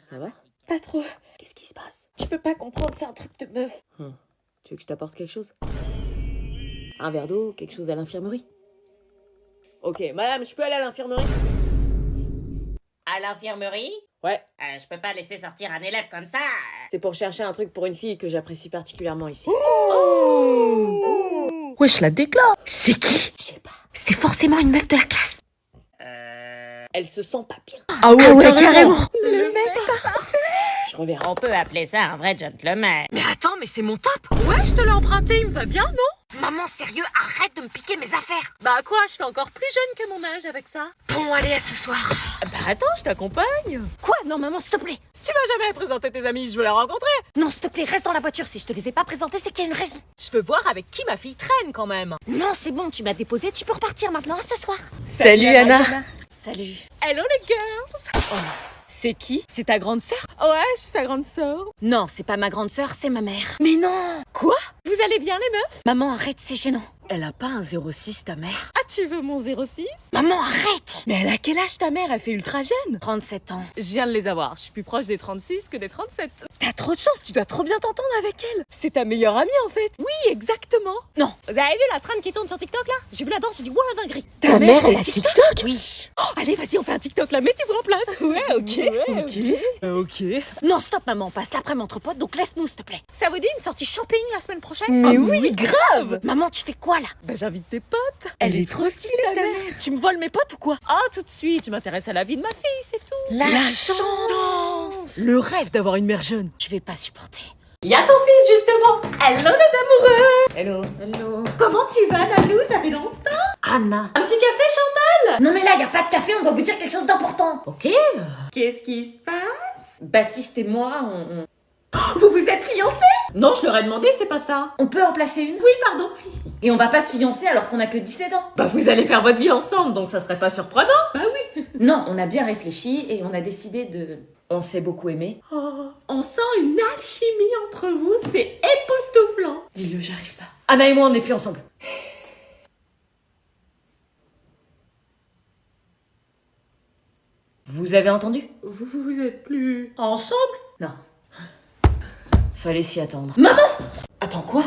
Ça va? Pas trop. Qu'est-ce qui se passe? Je peux pas comprendre, c'est un truc de meuf. Tu veux que je t'apporte quelque chose? Un verre d'eau, quelque chose à l'infirmerie? Ok, madame, je peux aller à l'infirmerie? À l'infirmerie? Ouais, Je peux pas laisser sortir un élève comme ça. c'est pour chercher un truc pour une fille que j'apprécie particulièrement ici. Wesh, la décla. C'est qui? Je sais pas. C'est forcément une meuf de la classe. Elle se sent pas bien. Ah ouais, carrément. Le mec Je reverrai. On peut appeler ça un vrai gentleman. Mais attends, mais c'est mon top. Ouais, je te l'ai emprunté, il me va bien, non? Maman, sérieux, arrête de me piquer mes affaires. Bah quoi, je suis encore plus jeune que mon âge avec ça. Bon, allez, à ce soir. Bah attends, je t'accompagne. Quoi? Non, maman, s'il te plaît. Tu m'as jamais présenté tes amis, je veux la rencontrer. Non, s'il te plaît, reste dans la voiture. Si je te les ai pas présentés, c'est qu'il y a une raison. Je veux voir avec qui ma fille traîne quand même. Non, c'est bon, tu m'as déposé, tu peux repartir maintenant, à ce soir. Salut Anna. Salut. Hello les girls. C'est qui? C'est ta grande sœur? Ouais, je suis sa grande sœur. Non, c'est pas ma grande sœur, c'est ma mère. Mais non. Quoi? Vous allez bien les meufs? Maman, arrête, c'est gênant. Elle a pas un 06 ta mère? Ah, tu veux mon 06? Maman, arrête. Mais elle a quel âge ta mère? Elle fait ultra jeune. 37 ans. Je viens de les avoir, je suis plus proche des 36 que des 37. T'as trop de chance, tu dois trop bien t'entendre avec elle. C'est ta meilleure amie en fait. Oui, exactement. Non. Vous avez vu la trame qui tourne sur TikTok là? J'ai vu la danse, j'ai dit ouah la dinguerie. Ta mère, elle a TikTok? Oui. Oh, allez, vas-y, on fait un TikTok là, mettez-vous en place. Ouais, ok. Ok. Non, stop, maman, on passe l'après-midi entre potes, donc laisse-nous, s'il te plaît. Ça vous dit une sortie shopping la semaine prochaine? Mais oui, grave. Maman, tu fais quoi là? Bah j'invite tes potes. Elle est trop stylée ta mère. Tu me voles mes potes ou quoi? Ah, tout de suite, je m'intéresse à la vie de ma fille, c'est tout. La chance. Le rêve d'avoir une mère jeune. Je vais pas supporter. Y'a ton fils justement. Hello les amoureux. Hello. Comment tu vas Nalou? Ça fait longtemps. Anna. Un petit café Chantal? Non mais là, y a pas de café, on doit vous dire quelque chose d'important. Ok. Qu'est-ce qui se passe? Baptiste et moi, on... Vous vous êtes fiancés? Non, je leur ai demandé, c'est pas ça. On peut en placer une? Oui, pardon. Et on va pas se fiancer alors qu'on a que 17 ans. Bah vous allez faire votre vie ensemble, donc ça serait pas surprenant. Bah oui. Non, on a bien réfléchi et on a décidé de... On s'est beaucoup aimé. Oh, on sent une alchimie entre vous, c'est époustouflant. Dis-le, j'arrive pas. Anna et moi, on n'est plus ensemble. Vous avez entendu? Vous êtes plus ensemble? Non. Fallait s'y attendre. Maman! Attends, quoi?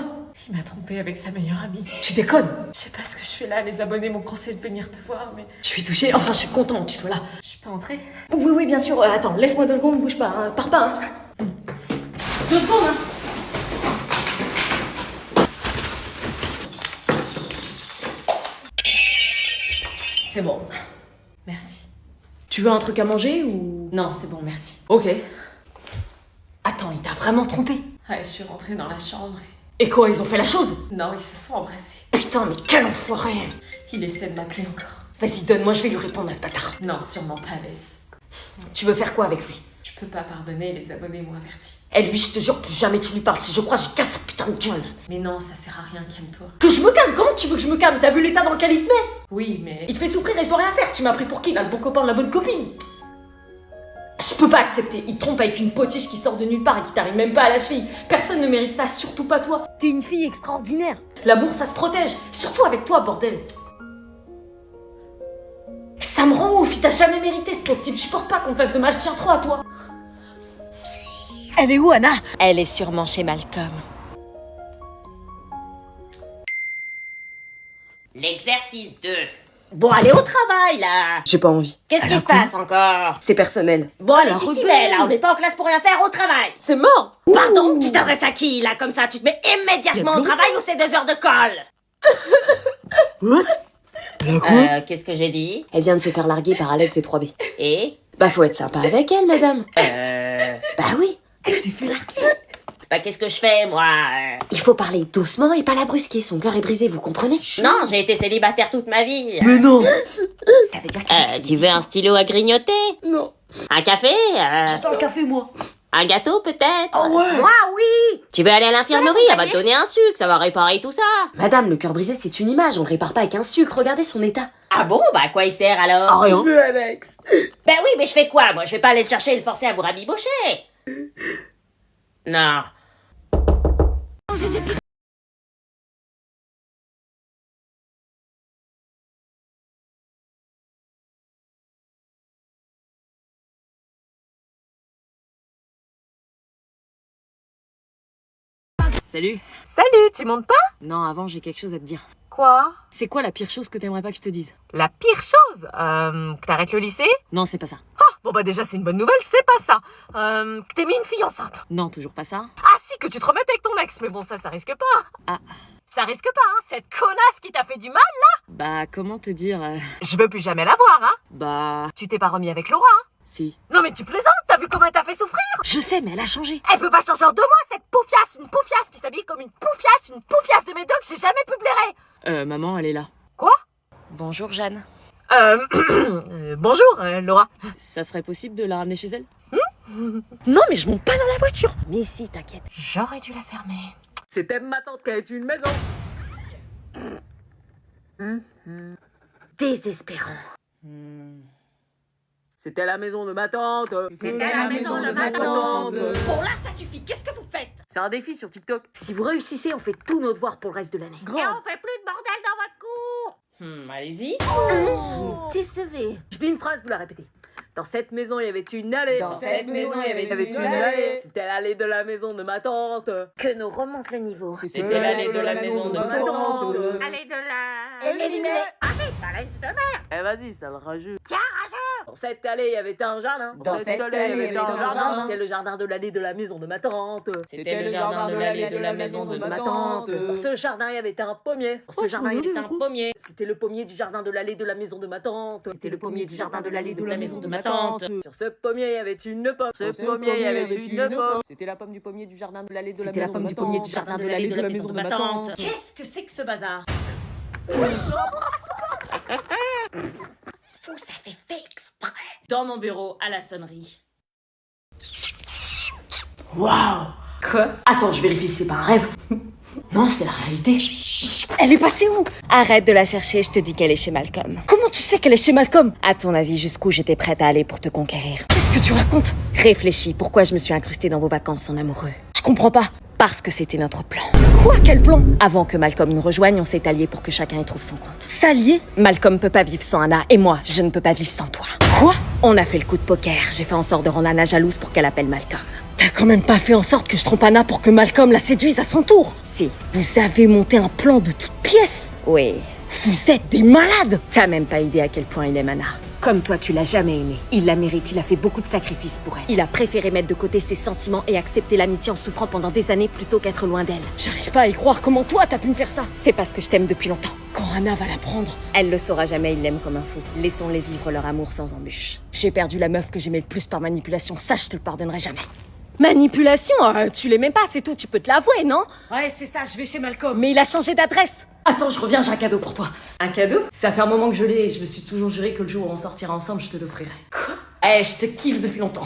Il m'a trompé avec sa meilleure amie. Tu déconnes? Je sais pas ce que je fais là, les abonnés m'ont conseillé de venir te voir, mais Je suis touchée, enfin je suis contente que tu sois là. je peux entrer. Oui, bien sûr. Attends, laisse-moi 2 secondes, bouge pas, hein. Pars pas. Hein. 2 secondes, hein. C'est bon. Merci. Tu veux un truc à manger ou... Non, c'est bon, merci. Ok. Attends, il t'a vraiment trompé? Ouais, je suis rentrée dans la chambre Et quoi, ils ont fait la chose? et... Non, ils se sont embrassés. Putain, mais quel enfoiré! Il essaie de m'appeler encore. Vas-y, donne-moi, je vais lui répondre à ce bâtard. Non, sûrement pas, laisse. Tu veux faire quoi avec lui? Je peux pas pardonner, les abonnés m'ont averti. Eh lui, je te jure, plus jamais tu lui parles. Si je crois, je casse sa putain de gueule. Mais non, ça sert à rien, calme-toi. Que je me calme? Comment tu veux que je me calme? T'as vu l'état dans lequel il te met? Oui, mais... Il te fait souffrir et je dois rien faire. Tu m'as pris pour qui, là? Le bon copain de la bonne copine? Je peux pas accepter. Il te trompe avec une potiche qui sort de nulle part et qui t'arrive même pas à la cheville. Personne ne mérite ça, surtout pas toi. T'es une fille extraordinaire. L'amour, ça se protège. Surtout avec toi, bordel. Ça me rend ouf. Il t'a jamais mérité, ce pauvre type. Je supporte pas qu'on te fasse de mal. Je tiens trop à toi. Elle est où, Anna? Elle est sûrement chez Malcolm. L'exercice 2. Bon, allez au travail, là. J'ai pas envie. Qu'est-ce qui se passe encore? C'est personnel. Bon, allez, tu t'y rebelle. mets, là. On n'est pas en classe pour rien faire. Au travail. C'est mort. Pardon, tu t'adresses à qui, là, comme ça? Tu te mets immédiatement au travail ou c'est 2 heures de colle? Qu'est-ce que j'ai dit? Elle vient de se faire larguer par Alex et 3B. Et? Bah faut être sympa avec elle, madame. Bah oui. Bah qu'est-ce que je fais, moi? Il faut parler doucement et pas la brusquer. Son cœur est brisé, vous comprenez? Non, j'ai été célibataire toute ma vie. Mais non. Ça veut dire que Tu veux un stylo à grignoter? Non. Un café? J'attends le café, moi. Un gâteau, peut-être? Ah ouais. Moi, oui! Tu veux aller à l'infirmerie? Elle va te donner un sucre, ça va réparer tout ça. Madame, le cœur brisé, c'est une image. On le répare pas avec un sucre. Regardez son état. Ah bon? Bah à quoi il sert alors? Rien. veux Alex. Ben oui, mais je fais quoi? Moi, je vais pas aller le chercher et le forcer à vous rabibocher. Non. Salut. Salut, tu montes pas? Non, avant, j'ai quelque chose à te dire. Quoi? C'est quoi la pire chose que t'aimerais pas que je te dise? La pire chose? Que t'arrêtes le lycée? Non, c'est pas ça. Bon bah déjà c'est une bonne nouvelle, c'est pas ça. Que t'aies mis une fille enceinte. Non, toujours pas ça. Ah si, que tu te remettes avec ton ex, mais bon ça risque pas. Ah. Ça risque pas, hein, cette connasse qui t'a fait du mal. Bah, comment te dire Je veux plus jamais la voir, hein. Bah, Tu t'es pas remis avec Laura, hein. si. Non mais tu plaisantes, t'as vu comment elle t'a fait souffrir? Je sais, mais elle a changé. Elle peut pas changer en 2 mois, cette une poufiasse qui s'habille comme une poufiasse de médoc, j'ai jamais pu blairer. Maman, elle est là. Quoi? Bonjour, Jeanne. Bonjour, Laura. Ça serait possible de la ramener chez elle? Non mais je monte pas dans la voiture. Mais si, t'inquiète. J'aurais dû la fermer. C'était ma tante qui avait une maison. Désespérant. C'était la maison de ma tante. C'était la maison de ma tante. Bon là ça suffit, qu'est-ce que vous faites? C'est un défi sur TikTok. Si vous réussissez, on fait tous nos devoirs pour le reste de l'année. Et on fait plus de bordel dans votre cour. Allez-y. Décevez. Je dis une phrase, vous la répétez. Dans cette maison, il y avait une allée. Dans cette maison, il y avait une allée. C'était l'allée de la maison de ma tante. Que nous remonte le niveau. C'était l'allée de la maison de ma tante. Allée de la... Éliminé. Eh vas-y, ça le rajoute. Tiens, rajoute. Dans cette allée, il y avait un jardin. Dans cette allée, il y avait un jardin. C'était le jardin de l'allée de la maison de ma tante. C'était le jardin de l'allée de la maison de ma tante. Dans ce jardin, il y avait un pommier. Dans ce jardin, il y avait un pommier. C'était le pommier du jardin de l'allée de la maison de ma tante. C'était le pommier du jardin de l'allée de la maison de ma tante. Sur ce pommier, il y avait une pomme. Ce pommier, il y avait une pomme. C'était la pomme du pommier du jardin de l'allée de la C'était la maison pomme de du ma pommier tante. du jardin de l'allée de la maison de ma tante. Qu'est-ce que c'est que ce bazar? Vous avez fait exprès. Dans mon bureau, à la sonnerie. Waouh. Quoi? Attends, je vérifie si c'est pas un rêve. Non, c'est la réalité. Elle est passée où? Arrête de la chercher, je te dis qu'elle est chez Malcolm. Comment tu sais qu'elle est chez Malcolm? À ton avis, jusqu'où j'étais prête à aller pour te conquérir? Qu'est-ce que tu racontes? Réfléchis, pourquoi je me suis incrustée dans vos vacances en amoureux? Je comprends pas. Parce que c'était notre plan. Quoi? Quel plan? Avant que Malcolm nous rejoigne, on s'est alliés pour que chacun y trouve son compte. S'allier? Malcolm peut pas vivre sans Anna, et moi, je ne peux pas vivre sans toi. Quoi? On a fait le coup de poker, j'ai fait en sorte de rendre Anna jalouse pour qu'elle appelle Malcolm. T'as quand même pas fait en sorte que je trompe Anna pour que Malcolm la séduise à son tour? Si. Vous avez monté un plan de toutes pièces? Oui. Vous êtes des malades! T'as même pas idée à quel point il aime Anna. Comme toi, tu l'as jamais aimée. Il la mérite, il a fait beaucoup de sacrifices pour elle. Il a préféré mettre de côté ses sentiments et accepter l'amitié en souffrant pendant des années plutôt qu'être loin d'elle. J'arrive pas à y croire, comment toi t'as pu me faire ça? C'est parce que je t'aime depuis longtemps. Quand Anna va la prendre, Elle le saura jamais, il l'aime comme un fou. Laissons-les vivre leur amour sans embûche. j'ai perdu la meuf que j'aimais le plus par manipulation, ça je te le pardonnerai jamais. Manipulation, tu l'aimais pas, c'est tout, tu peux te l'avouer, non? Ouais, c'est ça, je vais chez Malcolm. Mais il a changé d'adresse. Attends, je reviens, j'ai un cadeau pour toi. Un cadeau? Ça fait un moment que je l'ai et je me suis toujours juré que le jour où on sortira ensemble, je te l'offrirai. Quoi? Eh, je te kiffe depuis longtemps.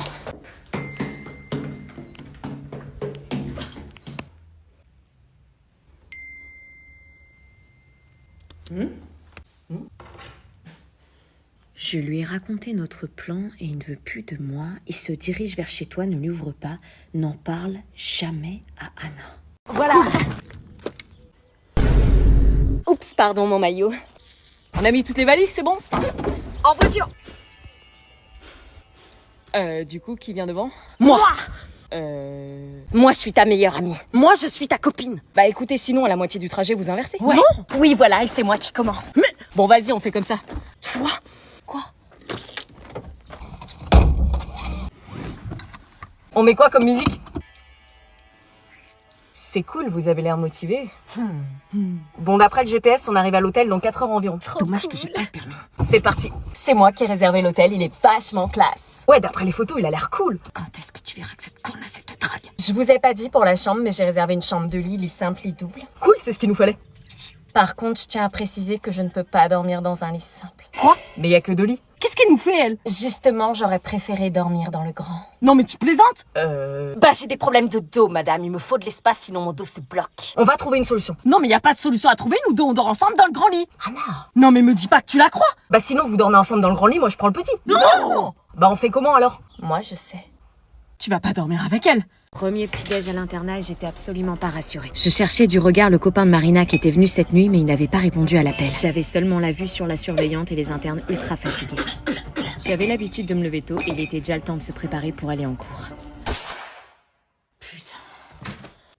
Je lui ai raconté notre plan et il ne veut plus de moi. Il se dirige vers chez toi, ne lui ouvre pas, n'en parle jamais à Anna. Voilà. Oups, pardon, mon maillot. On a mis toutes les valises, c'est bon, c'est parti. En voiture. Du coup, qui vient devant? Moi. Moi, je suis ta meilleure amie. Moi, je suis ta copine. Bah écoutez, sinon, à la moitié du trajet, vous inversez. Ouais. Non. Oui, voilà, et c'est moi qui commence. Bon, vas-y, on fait comme ça. Toi? Quoi? On met quoi comme musique? C'est cool, vous avez l'air motivé. Bon, d'après le GPS, on arrive à l'hôtel dans 4 heures environ. Dommage que j'ai pas le permis. C'est parti. C'est moi qui ai réservé l'hôtel, il est vachement classe. Ouais, d'après les photos, il a l'air cool. Quand est-ce que tu verras que cette connasse elle te drague? Je vous ai pas dit pour la chambre, mais j'ai réservé une chambre de lit simple, lit double. Cool, c'est ce qu'il nous fallait. Par contre, je tiens à préciser que je ne peux pas dormir dans un lit simple. Quoi? Mais y a que 2 lits. Qu'est-ce qu'elle nous fait, elle? Justement, j'aurais préféré dormir dans le grand. Non, mais tu plaisantes? Bah, j'ai des problèmes de dos, madame. Il me faut de l'espace, sinon mon dos se bloque. On va trouver une solution. Non, mais y a pas de solution à trouver, nous deux, on dort ensemble dans le grand lit. Anna. Non, mais me dis pas que tu la crois. Bah sinon, vous dormez ensemble dans le grand lit, moi je prends le petit. Non. Bah on fait comment alors? Moi, je sais. Tu vas pas dormir avec elle? Premier petit-déj à l'internat et j'étais absolument pas rassurée. Je cherchais du regard le copain de Marina qui était venu cette nuit mais il n'avait pas répondu à l'appel. J'avais seulement la vue sur la surveillante et les internes ultra fatigués. J'avais l'habitude de me lever tôt et il était déjà le temps de se préparer pour aller en cours.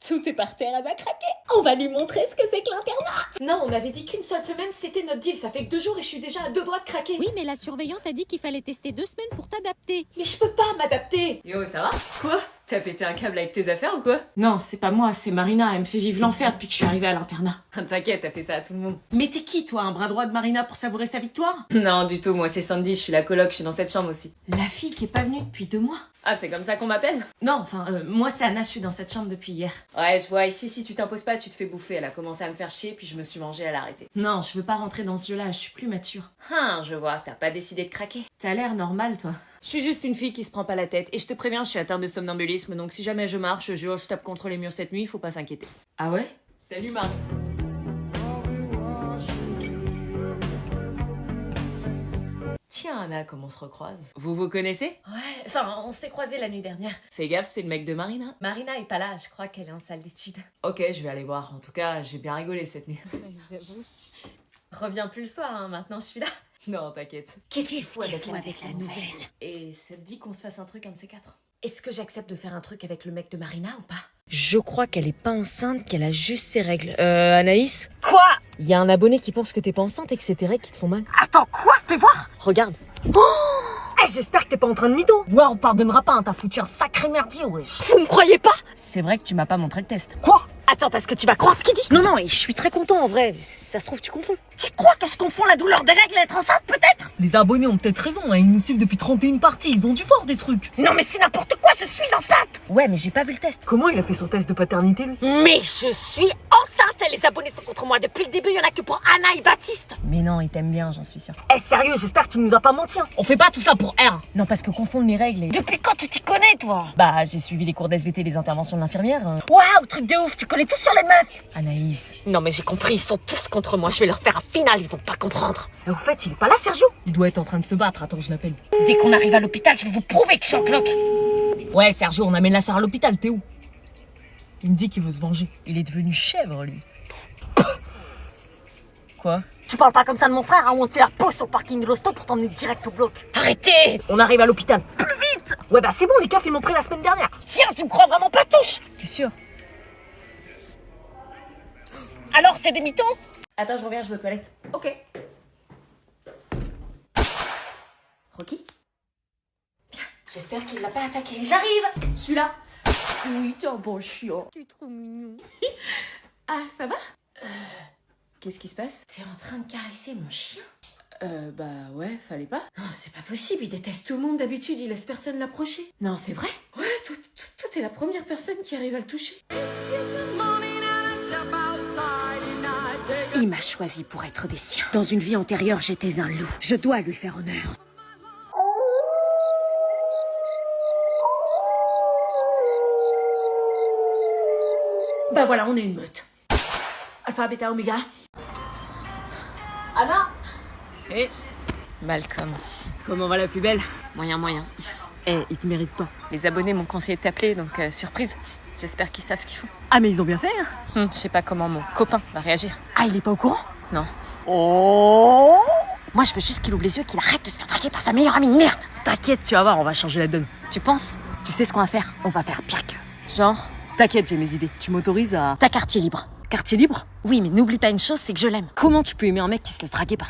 Tout Tout est par terre, elle va craquer. On va lui montrer ce que c'est que l'internat. Non, on avait dit qu'une seule semaine, c'était notre deal. Ça fait que 2 jours et je suis déjà à 2 doigts de craquer. Oui, mais la surveillante a dit qu'il fallait tester 2 semaines pour t'adapter. Mais je peux pas m'adapter. Yo, ça va? Quoi? T'as pété un câble avec tes affaires ou quoi? Non, c'est pas moi, c'est Marina. Elle me fait vivre l'enfer depuis que je suis arrivée à l'internat. T'inquiète, t'as fait ça à tout le monde. Mais t'es qui, toi? Un bras droit de Marina pour savourer sa victoire? Non, du tout. Moi, c'est Sandy. Je suis la coloc. Je suis dans cette chambre aussi. La fille qui est pas venue depuis 2 mois? Ah, c'est comme ça qu'on m'appelle? Non, enfin, moi, c'est Anna. Je suis dans cette chambre depuis hier. Ouais, je vois. Ici, si tu t'imposes pas, tu te fais bouffer. Elle a commencé à me faire chier, puis je me suis mangée, elle a arrêté. Non, je veux pas rentrer dans ce jeu-là. Je suis plus mature. Je vois. T'as pas décidé de craquer. T'as l'air normal, toi. Je suis juste une fille qui se prend pas la tête. Et je te préviens, je suis atteinte de somnambulisme, donc si jamais je marche, je tape contre les murs cette nuit, faut pas s'inquiéter. Ah ouais? Salut Marie. Tiens Anna, comment on se recroise? Vous vous connaissez? Ouais, enfin, on s'est croisés la nuit dernière. Fais gaffe, c'est le mec de Marina. Marina est pas là, je crois qu'elle est en salle d'études. Ok, je vais aller voir. En tout cas, j'ai bien rigolé cette nuit. Reviens plus le soir, hein, maintenant je suis là. Non, t'inquiète. Qu'est-ce qu'il faut avec la nouvelle? Et ça te dit qu'on se fasse un truc, un de ces 4? Est-ce que j'accepte de faire un truc avec le mec de Marina ou pas? Je crois qu'elle est pas enceinte, qu'elle a juste ses règles. Anaïs? Quoi? Il y a un abonné qui pense que t'es pas enceinte et que c'est tes règles qui te font mal. Attends, quoi? Fais voir! Regarde. J'espère que t'es pas en train de mytho! Ouais, on te pardonnera pas, hein, t'as foutu un sacré merdier, wesh! Vous me croyez pas? C'est vrai que tu m'as pas montré le test. Quoi? Attends, parce que tu vas croire ce qu'il dit! Non, non, et je suis très content en vrai. Ça se trouve, tu confonds. Tu crois que je confonds la douleur des règles et être enceinte, peut-être? Les abonnés ont peut-être raison, hein, ils nous suivent depuis 31 parties, ils ont dû voir des trucs. Non mais c'est n'importe quoi, je suis enceinte! Ouais, mais j'ai pas vu le test. Comment il a fait son test de paternité, lui? Mais je suis enceinte et les abonnés sont contre moi. Depuis le début, il y en a que pour Anna et Baptiste. Mais non, il t'aime bien, j'en suis sûre. Eh sérieux, j'espère que tu nous as pas menti, hein. On fait pas tout ça pour R. Non, parce que confondre mes règles et... Depuis quand tu t'y connais, toi? Bah, j'ai suivi les cours d'SVT, les interventions de l'infirmière. Waouh, truc de ouf, tu connais tout sur les meufs! Anaïs. Non mais j'ai compris, ils sont tous contre moi, je vais leur faire un final, ils vont pas comprendre. Et au fait, il est pas là, Sergio? Il doit être en train de se battre, attends, je l'appelle. Dès qu'on arrive à l'hôpital, je vais vous prouver que je suis en cloque. Ouais, Sergio, on amène la sœur à l'hôpital, t'es où? Il me dit qu'il veut se venger. Il est devenu chèvre, lui. Quoi? Tu parles pas comme ça de mon frère, hein, ou on te fait la pause sur le parking de l'hosto pour t'emmener direct au bloc. Arrêtez! On arrive à l'hôpital. Plus vite! Ouais, bah c'est bon, les keufs, ils m'ont pris la semaine dernière. Tiens, tu me crois vraiment pas, touche! T'es sûr? Alors, c'est des mythos? Attends, je reviens, je vais aux toilettes. Ok. Rocky? J'espère qu'il l'a pas attaqué. J'arrive! Je suis là. Oui, t'es un bon chien. T'es trop mignon. Ah, ça va? Qu'est-ce qui se passe? T'es en train de caresser mon chien? Bah ouais, fallait pas. Non, c'est pas possible, il déteste tout le monde d'habitude, il laisse personne l'approcher. Non, c'est vrai? Ouais, toi t'es la première personne qui arrive à le toucher. Il m'a choisi pour être des siens. Dans une vie antérieure, j'étais un loup. Je dois lui faire honneur. Bah voilà, on est une meute. Alpha, bêta, oméga. Anna! Et Malcolm. comment va la plus belle? Moyen, moyen. Eh, ils te méritent pas. Les abonnés m'ont conseillé de t'appeler, donc surprise. J'espère qu'ils savent ce qu'ils font. Ah, mais ils ont bien fait, hein? Je sais pas comment mon copain va réagir. Ah, il est pas au courant? Non. Oh! Moi, je veux juste qu'il ouvre les yeux et qu'il arrête de se faire draguer par sa meilleure amie de merde. T'inquiète, tu vas voir, on va changer la donne. Tu penses? Tu sais ce qu'on va faire? On va faire pire que... Genre, T'inquiète, j'ai mes idées. Tu m'autorises à... ta quartier libre. Quartier libre? Oui, mais n'oublie pas une chose, c'est que je l'aime. Comment tu peux aimer un mec qui se laisse draguer par